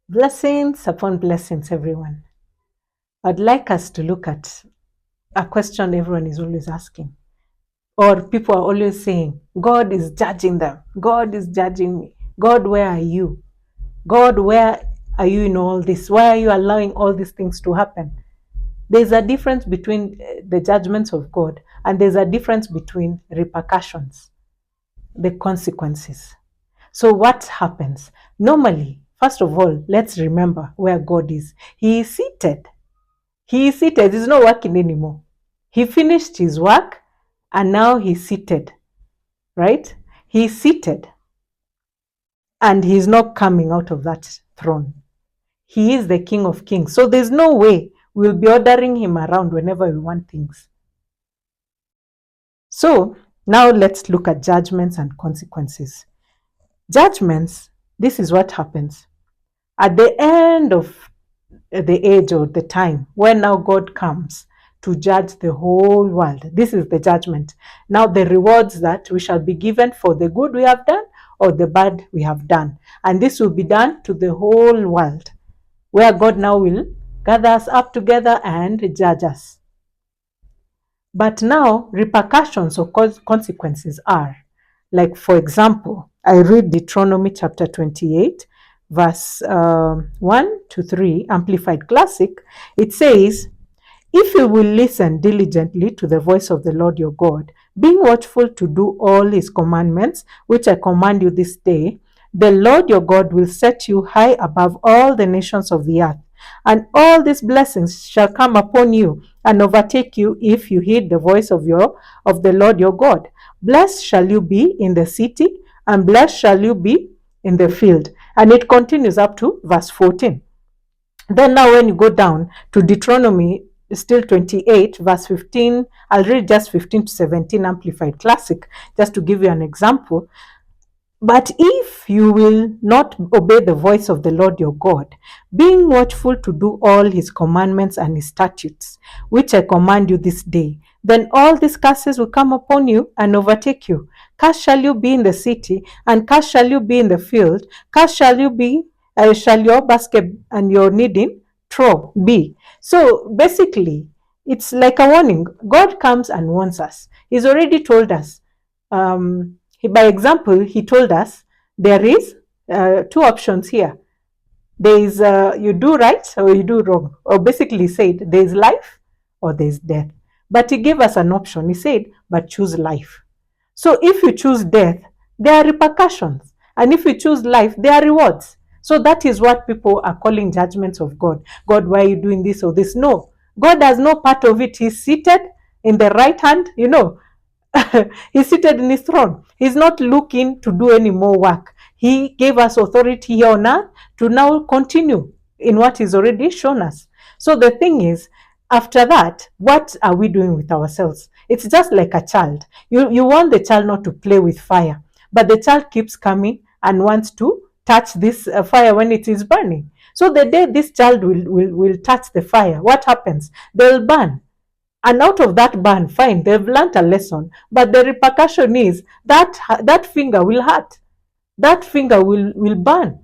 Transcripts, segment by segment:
Blessings upon blessings, everyone. I'd like us to look at a question everyone is always asking, or people are always saying, God is judging them. God is judging me. God, where are you? God, where are you in all this? Why are you allowing all these things to happen? There's a difference between the judgments of God, and there's a difference between repercussions, the consequences. So, what happens? Normally, first of all, let's remember where God is. He is seated. He is seated. He's not working anymore. He finished his work and now he's seated, right? He's seated and he's not coming out of that throne. He is the King of Kings. So there's no way we'll be ordering him around whenever we want things. So now let's look at judgments and consequences. Judgments, this is what happens. At the end of the age or the time when now God comes to judge the whole world. This is the judgment. Now the rewards that we shall be given for the good we have done or the bad we have done. And this will be done to the whole world, where God now will gather us up together and judge us. But now repercussions or consequences are, like for example, I read Deuteronomy chapter 28, verse 1 to 3, Amplified Classic. It says, if you will listen diligently to the voice of the Lord your God, being watchful to do all his commandments, which I command you this day, the Lord your God will set you high above all the nations of the earth. And all these blessings shall come upon you and overtake you if you heed the voice of the Lord your God. Blessed shall you be in the city, and blessed shall you be in the field. And it continues up to verse 14. Then now when you go down to Deuteronomy, still 28, verse 15, I'll read just 15 to 17, Amplified Classic, just to give you an example. But if you will not obey the voice of the Lord your God, being watchful to do all his commandments and his statutes, which I command you this day, then all these curses will come upon you and overtake you. Cursed shall you be in the city, and cursed shall you be in the field. Cursed shall you be, shall your basket and your kneading trough be. So basically, it's like a warning. God comes and warns us. He's already told us. By example, he told us there is two options here. There is you do right or you do wrong. Or basically said there is life or there is death. But he gave us an option. He said, but choose life. So if you choose death, there are repercussions. And if you choose life, there are rewards. So that is what people are calling judgments of God. God, why are you doing this or this? No, God has no part of it. He's seated in the right hand, He's seated in his throne. He's not looking to do any more work. He gave us authority here on earth to now continue in what he's already shown us. So the thing is, after that, what are we doing with ourselves? It's just like a child. You want the child not to play with fire, but the child keeps coming and wants to touch this fire when it is burning. So the day this child will touch the fire, what happens? They'll burn. And out of that burn, fine, they've learned a lesson. But the repercussion is that finger will hurt. That finger will burn.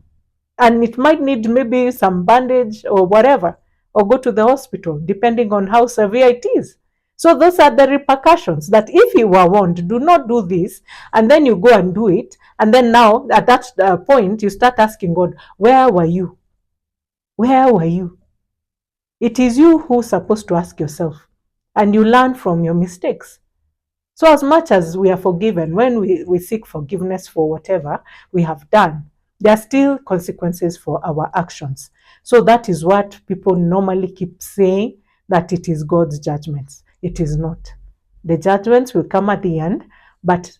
And it might need maybe some bandage or whatever, or go to the hospital, depending on how severe it is. So those are the repercussions, that if you were warned, do not do this, and then you go and do it, and then now at that point, you start asking God, where were you? Where were you? It is you who's supposed to ask yourself, and you learn from your mistakes. So as much as we are forgiven, when we seek forgiveness for whatever we have done, there are still consequences for our actions. So that is what people normally keep saying, that it is God's judgments. It is not. The judgments will come at the end, but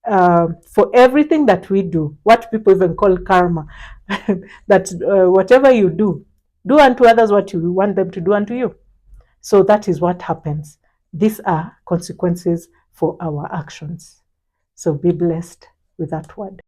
for everything that we do, what people even call karma, that whatever you do unto others what you want them to do unto you. So that is what happens. These are consequences for our actions. So be blessed with that word.